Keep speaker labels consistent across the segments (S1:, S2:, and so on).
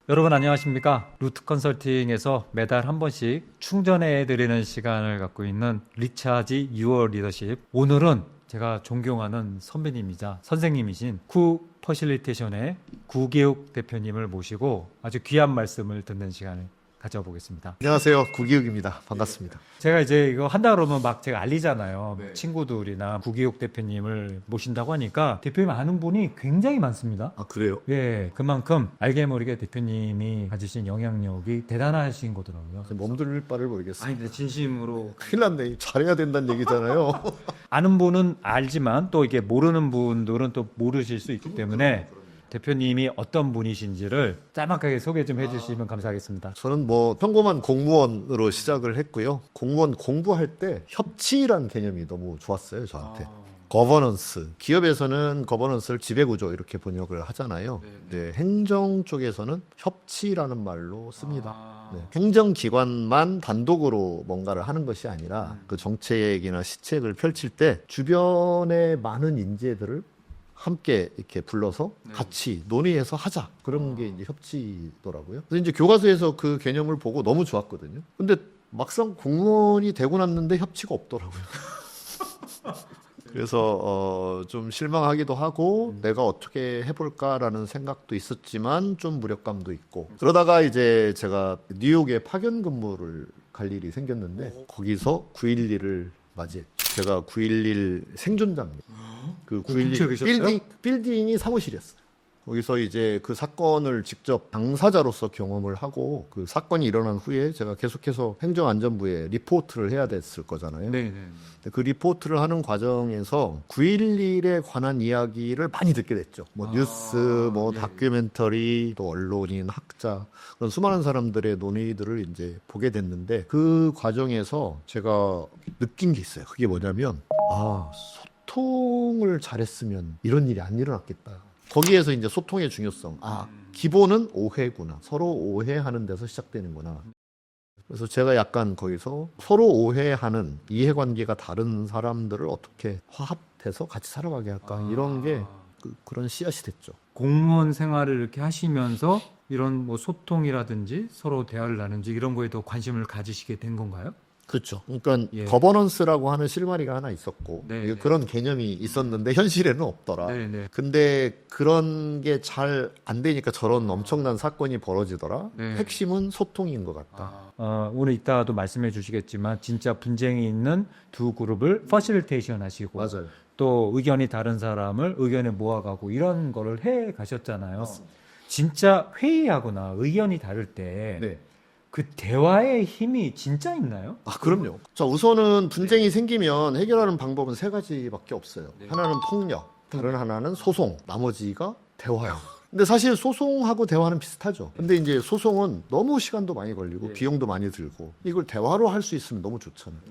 S1: 여러분 안녕하십니까? 루트 컨설팅에서 매달 한 번씩 충전해 드리는 시간을 갖고 있는 리차지 유어 리더십. 오늘은 제가 존경하는 선배님이자 선생님이신 구 퍼실리테이션의 구기욱 대표님을 모시고 아주 귀한 말씀을 듣는 시간을 가져보겠습니다.
S2: 안녕하세요. 구기욱입니다. 반갑습니다.
S1: 제가 이제 이거 한다 그러면 막 제가 알리잖아요.
S2: 네.
S1: 친구들이나 구기욱 대표님을 모신다고 하니까 대표님 아는 분이 굉장히 많습니다.
S2: 아, 그래요?
S1: 예, 그만큼 알게 모르게 대표님이 가지신 영향력이 대단하신 거더라고요.
S2: 몸둘 바를 모르겠어요.
S1: 아니, 근데 진심으로
S2: 큰일 났네. 잘해야 된다는 얘기잖아요.
S1: 아는 분은 알지만 또 이게 모르는 분들은 또 모르실 수 있기 때문에 대표님이 어떤 분이신지를 짤막하게 소개 좀 해주시면 감사하겠습니다.
S2: 저는 뭐 평범한 공무원으로 시작을 했고요. 공무원 공부할 때 협치라는 개념이 너무 좋았어요, 저한테. 거버넌스. 기업에서는 거버넌스를 지배구조 이렇게 번역을 하잖아요. 네, 행정 쪽에서는 협치라는 말로 씁니다. 네, 행정기관만 단독으로 뭔가를 하는 것이 아니라 그 정책이나 시책을 펼칠 때 주변의 많은 인재들을 함께 이렇게 불러서 같이 논의해서 하자. 그런 게 이제 협치더라고요. 그래서 이제 교과서에서 그 개념을 보고 너무 좋았거든요. 근데 막상 공무원이 되고 났는데 협치가 없더라고요. 그래서 좀 실망하기도 하고 내가 어떻게 해볼까라는 생각도 있었지만 좀 무력감도 있고 그러다가 이제 제가 뉴욕에 파견 근무를 갈 일이 생겼는데 거기서 9.11을 맞이했죠. 제가 9.11 생존자입니다. 그
S1: 근처에
S2: 9.11
S1: 계셨어요?
S2: 빌딩이 사무실이었어요. 거기서 이제 그 사건을 직접 당사자로서 경험을 하고 그 사건이 일어난 후에 제가 계속해서 행정안전부에 리포트를 해야 됐을 거잖아요.
S1: 네네.
S2: 근데 그 리포트를 하는 과정에서 9.11에 관한 이야기를 많이 듣게 됐죠. 뭐 뉴스, 뭐 다큐멘터리, 또 언론인, 학자 그런 수많은 사람들의 논의들을 이제 보게 됐는데 그 과정에서 제가 느낀 게 있어요. 그게 뭐냐면 소통을 잘했으면 이런 일이 안 일어났겠다. 거기에서 이제 소통의 중요성. 기본은 오해구나. 서로 오해하는 데서 시작되는구나. 그래서 제가 약간 거기서 서로 오해하는 이해관계가 다른 사람들을 어떻게 화합해서 같이 살아가게 할까. 이런 게 그런 씨앗이 됐죠.
S1: 공무원 생활을 이렇게 하시면서 이런 뭐 소통이라든지 서로 대화를 나누는지 이런 거에도 관심을 가지시게 된 건가요?
S2: 그렇죠. 그러니까
S1: 예.
S2: 거버넌스라고 하는 실마리가 하나 있었고
S1: 네,
S2: 그런 개념이 있었는데 현실에는 없더라.
S1: 네네.
S2: 근데 그런 게 잘 안 되니까 저런 엄청난 사건이 벌어지더라.
S1: 네.
S2: 핵심은 소통인 것 같다.
S1: 오늘 이따가도 말씀해 주시겠지만 진짜 분쟁이 있는 두 그룹을 퍼실리테이션 하시고
S2: 맞아요.
S1: 또 의견이 다른 사람을 의견에 모아가고 이런 거를 해 가셨잖아요. 진짜 회의하거나 의견이 다를 때
S2: 네.
S1: 그 대화의 힘이 진짜 있나요?
S2: 그럼요. 자, 우선은 분쟁이 생기면 해결하는 방법은 세 가지밖에 없어요. 하나는 폭력, 다른 하나는 소송, 나머지가 대화요. 근데 사실 소송하고 대화는 비슷하죠. 근데 이제 소송은 너무 시간도 많이 걸리고 비용도 많이 들고 이걸 대화로 할 수 있으면 너무 좋잖아요.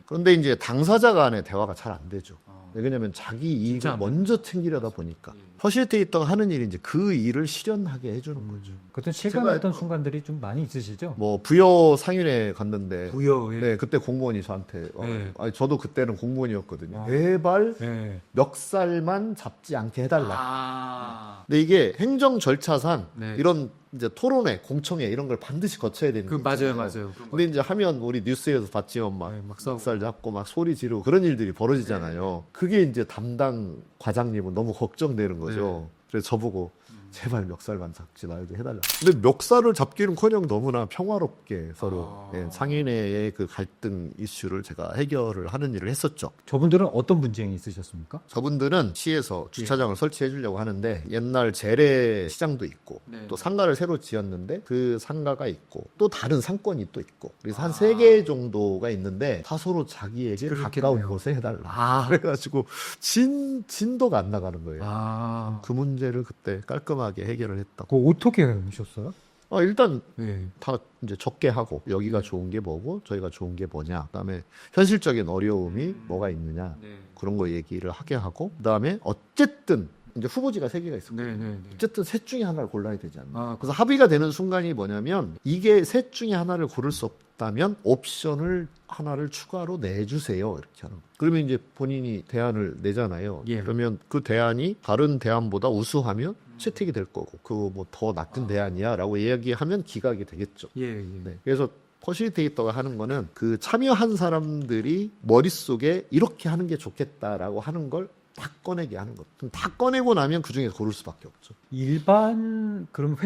S2: 그런데 이제 당사자 간의 대화가 잘 안 되죠. 왜냐면 자기 이익을 먼저 챙기려다 보니까 퍼실리테이터가 하는 일이 이제 그 일을 실현하게 해주는 거죠.
S1: 그때 실감했던 순간들이 좀 많이 있으시죠?
S2: 뭐 부여 상인회 갔는데
S1: 부여에.
S2: 네, 그때 공무원이 저한테
S1: 네.
S2: 아니, 저도 그때는 공무원이었거든요. 제발
S1: 네.
S2: 멱살만 잡지 않게 해달라.
S1: 아.
S2: 근데 이게 행정 절차상
S1: 네.
S2: 이런 이제 토론회, 공청회 이런 걸 반드시 거쳐야 되는
S1: 그
S2: 거죠.
S1: 맞아요.
S2: 근데 이제 하면 우리 뉴스에서 봤지만 막
S1: 네, 막 싸우고.
S2: 멱살 잡고 막 소리 지르고 그런 일들이 벌어지잖아요. 그게 이제 담당 과장님은 너무 걱정되는 거죠. 그래서 저보고 제발 멱살만 잡지 말게 해달라. 근데 멱살을 잡기는커녕 너무나 평화롭게 서로 상인회의 그 갈등 이슈를 제가 해결을 하는 일을 했었죠.
S1: 저분들은 어떤 분쟁이 있으셨습니까?
S2: 저분들은 시에서 주차장을 설치해 주려고 하는데 옛날 재래시장도 있고 또 상가를 새로 지었는데 그 상가가 있고 또 다른 상권이 또 있고 그래서 한 3개 정도가 있는데 다 서로 자기에게 가까운 곳에 해달라. 그래가지고 진도가 안 나가는 거예요. 그 문제를 그때 깔끔하게 해결을 했다.
S1: 그거 어떻게 하셨어요?
S2: 일단
S1: 네.
S2: 다 이제 적게 하고 여기가 좋은 게 뭐고 저희가 좋은 게 뭐냐 그다음에 현실적인 어려움이 뭐가 있느냐 그런 거 얘기를 하게 하고 그다음에 어쨌든 이제 후보지가 3개가 있었거든요. 어쨌든 셋 중에 하나를 골라야 되지 않나. 그래서 합의가 되는 순간이 뭐냐면 이게 셋 중에 하나를 고를 수 없다면 옵션을 하나를 추가로 내주세요 이렇게 하는 거예요. 그러면 이제 본인이 대안을 내잖아요. 그러면 그 대안이 다른 대안보다 우수하면 채택이 될 거고 그거 뭐 더 나쁜 대안이야라고 이야기하면 기각이 되겠죠.
S1: 예, 예.
S2: 네. 그래서 퍼실리테이터가 하는 거는 그 참여한 사람들이 머릿속에 이렇게 하는 게 좋겠다라고 하는 걸 다 꺼내게 하는 것. 그럼 다 꺼내고 나면 그 중에서 고를 수밖에 없죠.
S1: 일반 그럼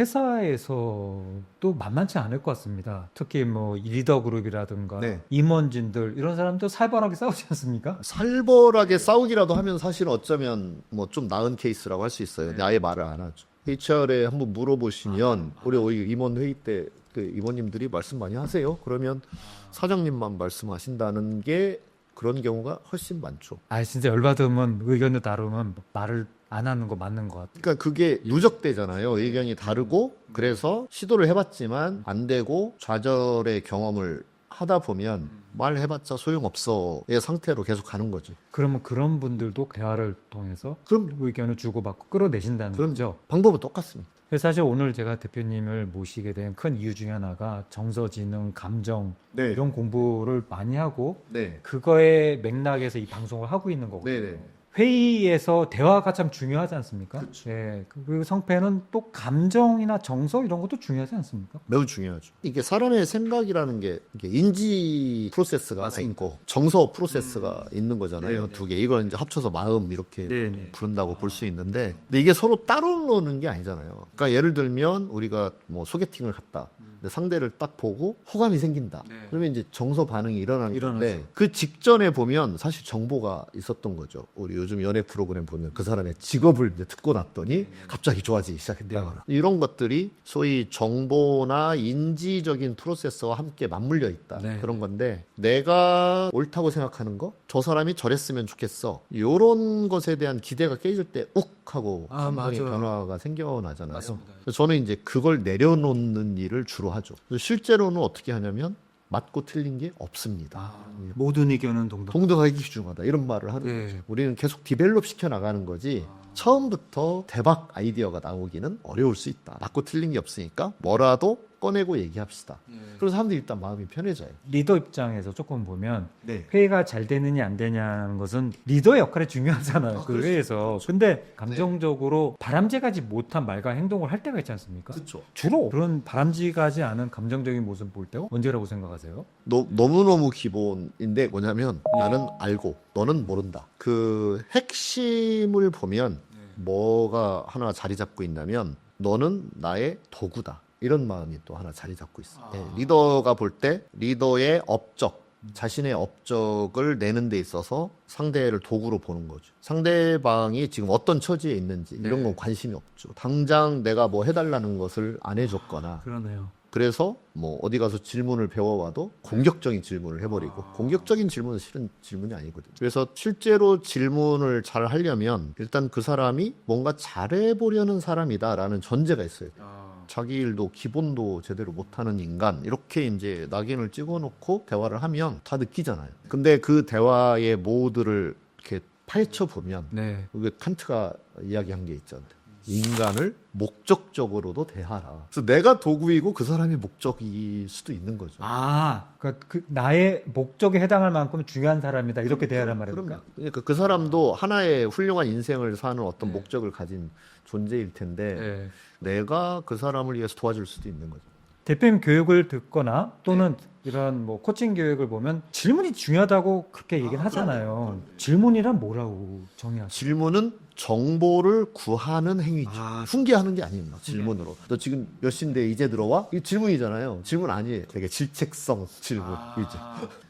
S1: 회사에서도 만만치 않을 것 같습니다. 특히 뭐 리더 그룹이라든가
S2: 네.
S1: 임원진들 이런 사람도 살벌하게 싸우지 않습니까?
S2: 살벌하게 싸우기라도 하면 사실은 어쩌면 뭐 좀 나은 케이스라고 할 수 있어요. 근데 아예 말을 안 하죠. HR에 한번 물어보시면 우리 임원 회의 때 그 임원님들이 말씀 많이 하세요. 그러면 사장님만 말씀하신다는 게 그런 경우가 훨씬 많죠.
S1: 아 진짜 열받으면 의견을 다루면 말을 안 하는 거 맞는 것 같아요.
S2: 그러니까 그게 누적되잖아요. 의견이 다르고 그래서 시도를 해봤지만 안 되고 좌절의 경험을 하다 보면 말해봤자 소용없어의 상태로 계속 가는 거죠.
S1: 그러면 그런 분들도 대화를 통해서
S2: 그럼
S1: 의견을 주고받고 끌어내신다는
S2: 그럼
S1: 거죠.
S2: 방법은 똑같습니다.
S1: 그래서 사실 오늘 제가 대표님을 모시게 된 큰 이유 중에 하나가 정서지능, 감정
S2: 네.
S1: 이런 공부를 많이 하고
S2: 네.
S1: 그거의 맥락에서 이 방송을 하고 있는 거거든요.
S2: 네네.
S1: 회의에서 대화가 참 중요하지 않습니까?
S2: 그쵸.
S1: 예, 그 성패는 또 감정이나 정서 이런 것도 중요하지 않습니까?
S2: 매우 중요하죠. 이게 사람의 생각이라는 게 이게 인지 프로세스가 있고 정서 프로세스가 있는 거잖아요. 두 개. 이걸 이제 합쳐서 마음 이렇게
S1: 네네.
S2: 부른다고 볼 수 있는데 근데 이게 서로 따로 노는 게 아니잖아요. 그러니까 예를 들면 우리가 뭐 소개팅을 갔다. 근데 상대를 딱 보고 호감이 생긴다.
S1: 네.
S2: 그러면 이제 정서 반응이 일어나는 건데
S1: 일어나죠.
S2: 그 직전에 보면 사실 정보가 있었던 거죠. 우리 요즘 연애 프로그램 보면 그 사람의 직업을 이제 듣고 났더니 갑자기 좋아지기 시작했다거나 이런 것들이 소위 정보나 인지적인 프로세스와 함께 맞물려 있다.
S1: 네.
S2: 그런 건데 내가 옳다고 생각하는 거, 저 사람이 저랬으면 좋겠어. 이런 것에 대한 기대가 깨질 때 욱 하고
S1: 아,
S2: 감정의
S1: 맞아요.
S2: 변화가 생겨나잖아요.
S1: 맞습니다.
S2: 그래서 저는 이제 그걸 내려놓는 일을 주로 하죠. 그래서 실제로는 어떻게 하냐면 맞고 틀린 게 없습니다.
S1: 모든 의견은 동등.
S2: 동등하게 귀중하다 이런 말을 하는
S1: 예.
S2: 거죠. 우리는 계속 디벨롭 시켜 나가는 거지 처음부터 대박 아이디어가 나오기는 어려울 수 있다. 맞고 틀린 게 없으니까 뭐라도 꺼내고 얘기합시다. 그래서 사람들이 일단 마음이 편해져요.
S1: 리더 입장에서 조금 보면
S2: 네.
S1: 회의가 잘 되느냐 안 되냐는 것은 리더의 역할이 중요하잖아요. 그 회의에서. 근데 감정적으로 바람직하지 못한 말과 행동을 할 때가 있지 않습니까?
S2: 그렇죠.
S1: 주로 그런 바람직하지 않은 감정적인 모습 볼 때가 언제라고 생각하세요?
S2: 너무너무 기본인데 뭐냐면 나는 알고 너는 모른다. 그 핵심을 보면 뭐가 하나 자리 잡고 있냐면 너는 나의 도구다. 이런 마음이 또 하나 자리 잡고 있어요. 예, 리더가 볼 때 리더의 업적, 자신의 업적을 내는 데 있어서 상대를 도구로 보는 거죠. 상대방이 지금 어떤 처지에 있는지 이런 건 관심이 없죠. 당장 내가 뭐 해달라는 것을 안 해줬거나
S1: 그러네요.
S2: 그래서 뭐 어디 가서 질문을 배워와도 공격적인 질문을 해버리고 공격적인 질문은 실은 질문이 아니거든요. 그래서 실제로 질문을 잘 하려면 일단 그 사람이 뭔가 잘해보려는 사람이다라는 전제가 있어요. 자기 일도 기본도 제대로 못하는 인간 이렇게 이제 낙인을 찍어놓고 대화를 하면 다 느끼잖아요. 근데 그 대화의 모드를 이렇게 파헤쳐 보면
S1: 네.
S2: 그 칸트가 이야기한 게 있잖아요. 인간을 목적적으로도 대하라. 그래서 내가 도구이고 그 사람이 목적일 수도 있는 거죠.
S1: 그 나의 목적에 해당할 만큼 중요한 사람이다. 이렇게 대하란 말입니까?
S2: 그러니까 그 사람도 하나의 훌륭한 인생을 사는 어떤 목적을 가진 존재일 텐데
S1: 네.
S2: 내가 그 사람을 위해서 도와줄 수도 있는 거죠.
S1: 대표님 교육을 듣거나 또는 이런 뭐 코칭 교육을 보면 질문이 중요하다고 그렇게 얘기를 하잖아요. 질문이란 뭐라고 정의하세요?
S2: 질문은 정보를 구하는 행위죠. 훈계하는 게 아닙니다. 질문으로. 너 지금 몇 시인데 이제 들어와? 이게 질문이잖아요. 질문 아니에요. 되게 질책성 질문이죠.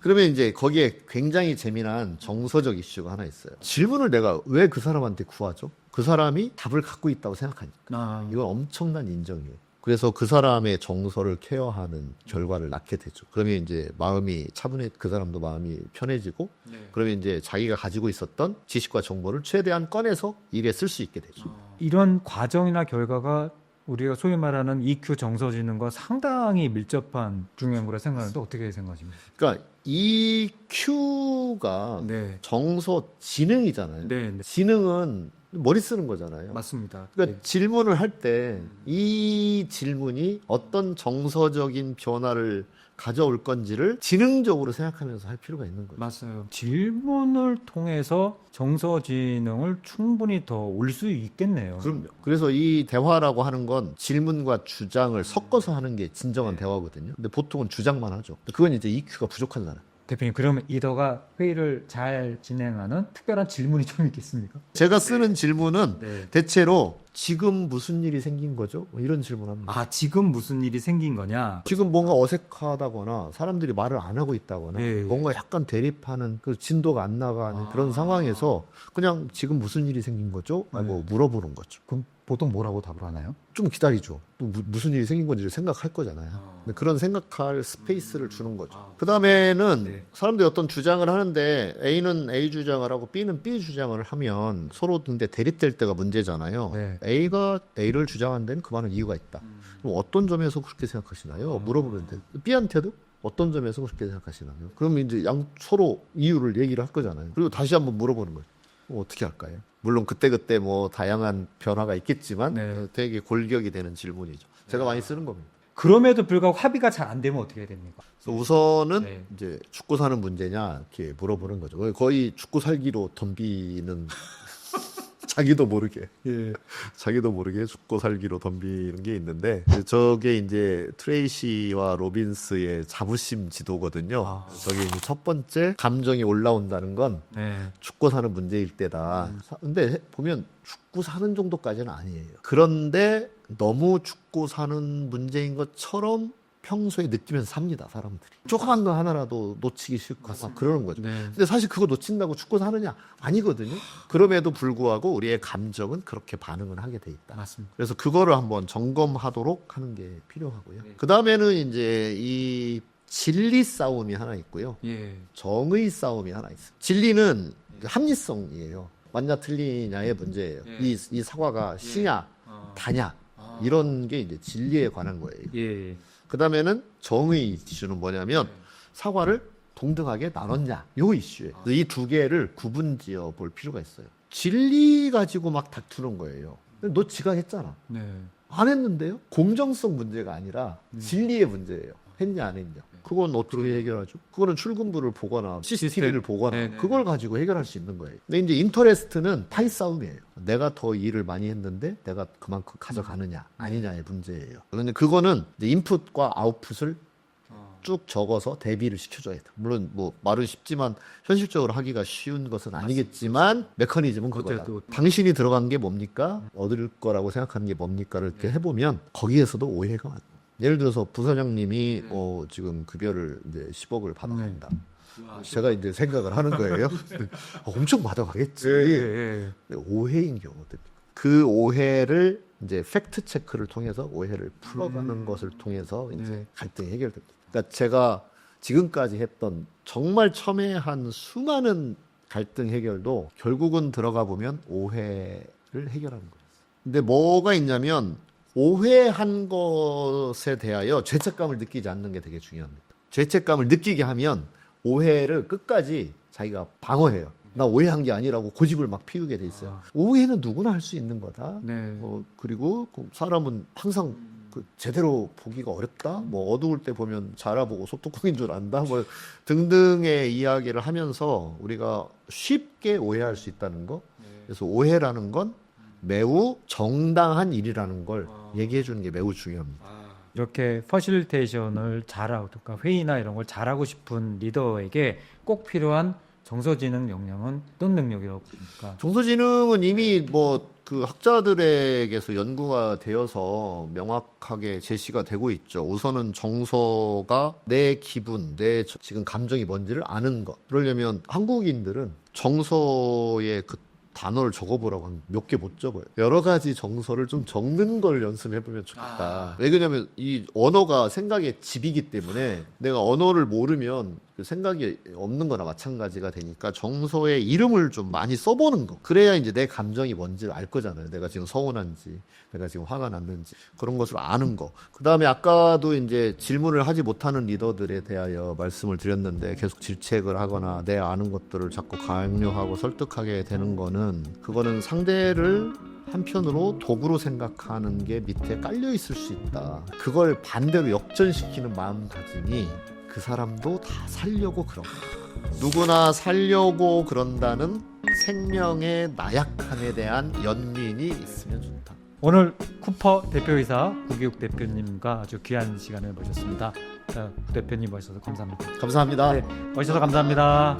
S2: 그러면 이제 거기에 굉장히 재미난 정서적 이슈가 하나 있어요. 질문을 내가 왜 그 사람한테 구하죠? 그 사람이 답을 갖고 있다고 생각하니까. 이건 엄청난 인정이에요. 그래서 그 사람의 정서를 케어하는 결과를 낳게 되죠. 그러면 이제 마음이 차분해, 그 사람도 마음이 편해지고, 그러면 이제 자기가 가지고 있었던 지식과 정보를 최대한 꺼내서 일에 쓸 수 있게 되죠.
S1: 이런 과정이나 결과가 우리가 소위 말하는 EQ 정서지능과 상당히 밀접한 중요한 거라 생각하는데 어떻게 생각하십니까?
S2: 그러니까 EQ가
S1: 네.
S2: 정서 지능이잖아요.
S1: 네.
S2: 지능은 머리 쓰는 거잖아요.
S1: 맞습니다.
S2: 그러니까 질문을 할 때 이 질문이 어떤 정서적인 변화를 가져올 건지를 지능적으로 생각하면서 할 필요가 있는 거죠.
S1: 맞아요. 질문을 통해서 정서지능을 충분히 더 올 수 있겠네요.
S2: 그럼요. 그래서 이 대화라고 하는 건 질문과 주장을 섞어서 하는 게 진정한 대화거든요. 근데 보통은 주장만 하죠. 그건 이제 EQ가 부족하잖아요.
S1: 대표님, 그러면 리더가 회의를 잘 진행하는 특별한 질문이 좀 있겠습니까?
S2: 제가 쓰는 질문은
S1: 네.
S2: 대체로 지금 무슨 일이 생긴 거죠? 뭐 이런 질문합니다.
S1: 아, 지금 무슨 일이 생긴 거냐?
S2: 지금 뭔가 어색하다거나 사람들이 말을 안 하고 있다거나
S1: 네.
S2: 뭔가 약간 대립하는 그 진도가 안 나가는 그런 상황에서 그냥 지금 무슨 일이 생긴 거죠? 뭐 물어보는 거죠.
S3: 그럼 보통 뭐라고 답을 하나요?
S2: 좀 기다리죠. 또 무슨 일이 생긴 건지를 생각할 거잖아요. 근데 그런 생각할 스페이스를 주는 거죠. 그 다음에는 사람들이 어떤 주장을 하는데 A는 A 주장을 하고 B는 B 주장을 하면 서로 근데 대립될 때가 문제잖아요.
S3: 네.
S2: A가 A를 주장한 데는 그만한 이유가 있다. 그럼 어떤 점에서 그렇게 생각하시나요? 물어보면 돼. B한테도 어떤 점에서 그렇게 생각하시나요? 그럼 이제 서로 이유를 얘기를 할 거잖아요. 그리고 다시 한번 물어보는 거예요. 어떻게 할까요? 물론 그때그때 뭐 다양한 변화가 있겠지만
S1: 네.
S2: 되게 골격이 되는 질문이죠. 제가 많이 쓰는 겁니다.
S1: 그럼에도 불구하고 합의가 잘 안 되면 어떻게 해야 됩니까?
S2: 그래서 우선은
S1: 네.
S2: 이제 죽고 사는 문제냐 이렇게 물어보는 거죠. 거의 죽고 살기로 덤비는 자기도 모르게 죽고 살기로 덤비는 게 있는데 저게 이제 트레이시와 로빈스의 자부심 지도거든요. 저게 이제 첫 번째 감정이 올라온다는 건
S1: 네.
S2: 죽고 사는 문제일 때다. 근데 보면 죽고 사는 정도까지는 아니에요. 그런데 너무 죽고 사는 문제인 것처럼 평소에 느끼면서 삽니다, 사람들이. 조그만 거 하나라도 놓치기 싫고 막 그러는 거죠.
S1: 네.
S2: 근데 사실 그거 놓친다고 죽고 사느냐? 아니거든요. 그럼에도 불구하고 우리의 감정은 그렇게 반응을 하게 돼 있다.
S1: 맞습니다.
S2: 그래서 그거를 한번 점검하도록 하는 게 필요하고요. 그 다음에는 이제 이 진리 싸움이 하나 있고요.
S1: 예.
S2: 정의 싸움이 하나 있어요. 진리는 합리성이에요. 맞냐 틀리냐의 문제예요. 이 사과가 시냐 다냐 이런 게 이제 진리에 관한 거예요.
S1: 예.
S2: 그 다음에는 정의 이슈는 뭐냐면 사과를 동등하게 나눴냐 요 이슈예요. 이 두 개를 구분지어 볼 필요가 있어요. 진리 가지고 막 다투는 거예요. 너 지가 했잖아.
S1: 네.
S2: 안 했는데요? 공정성 문제가 아니라 진리의 문제예요. 했냐 안 했냐. 그건 어떻게 해결하죠? 그거는 출근부를 보거나 CCTV를 보거나
S1: 네네.
S2: 그걸 가지고 해결할 수 있는 거예요. 근데 이제 인터레스트는 파이 싸움이에요. 내가 더 일을 많이 했는데 내가 그만큼 가져가느냐 아니냐의 문제예요. 그런데 그거는 이제 인풋과 아웃풋을 쭉 적어서 대비를 시켜줘야 돼요. 물론 뭐 말은 쉽지만 현실적으로 하기가 쉬운 것은 아니겠지만 메커니즘은 그거다.
S1: 그것도-
S2: 당신이 들어간 게 뭡니까? 얻을 거라고 생각하는 게 뭡니까를 이렇게 해보면 거기에서도 오해가 많아요. 예를 들어서 부사장님이 지금 급여를 이제 10억을 받아간다. 제가 이제 생각을 하는 거예요. 엄청 받아가겠지.
S1: 예.
S2: 근데 오해인 경우도 그 오해를 이제 팩트 체크를 통해서 오해를 풀어가는 것을 통해서 이제
S1: 네.
S2: 갈등이 해결됩니다. 그러니까 제가 지금까지 했던 정말 첨예한 수많은 갈등 해결도 결국은 들어가 보면 오해를 해결하는 거예요. 근데 뭐가 있냐면 오해한 것에 대하여 죄책감을 느끼지 않는 게 되게 중요합니다. 죄책감을 느끼게 하면 오해를 끝까지 자기가 방어해요. 나 오해한 게 아니라고 고집을 막 피우게 돼 있어요. 오해는 누구나 할 수 있는 거다.
S1: 네.
S2: 그리고 사람은 항상 제대로 보기가 어렵다. 뭐 어두울 때 보면 잘 알아보고 소뚜껑인 줄 안다. 뭐 등등의 이야기를 하면서 우리가 쉽게 오해할 수 있다는 거. 그래서 오해라는 건 매우 정당한 일이라는 걸 얘기해 주는 게 매우 중요합니다.
S1: 이렇게 퍼실리테이션을 잘하고, 그러니까 회의나 이런 걸 잘하고 싶은 리더에게 꼭 필요한 정서지능 역량은 어떤 능력이라고 보십니까?
S2: 정서지능은 이미 뭐 그 학자들에게서 연구가 되어서 명확하게 제시가 되고 있죠. 우선은 정서가 내 기분, 내 지금 감정이 뭔지를 아는 것. 그러려면 한국인들은 정서의 그 단어를 적어보라고 하면 몇 개 못 적어요. 여러 가지 정서를 좀 적는 걸 연습해보면 좋겠다. 왜 그러냐면 이 언어가 생각의 집이기 때문에 내가 언어를 모르면 그 생각이 없는 거나 마찬가지가 되니까 정서에 이름을 좀 많이 써보는 거. 그래야 이제 내 감정이 뭔지를 알 거잖아요. 내가 지금 서운한지, 내가 지금 화가 났는지, 그런 것을 아는 거. 그 다음에 아까도 이제 질문을 하지 못하는 리더들에 대하여 말씀을 드렸는데 계속 질책을 하거나 내 아는 것들을 자꾸 강요하고 설득하게 되는 거는, 그거는 상대를 한편으로 도구로 생각하는 게 밑에 깔려 있을 수 있다. 그걸 반대로 역전시키는 마음가짐이 그 사람도 다 살려고 그런 거야. 누구나 살려고 그런다는 생명의 나약함에 대한 연민이 있으면 좋다.
S1: 오늘 쿠퍼 대표이사 구기욱 대표님과 아주 귀한 시간을 보셨습니다. 구 대표님 모셔서 감사합니다.
S2: 감사합니다.
S1: 모셔서 감사합니다.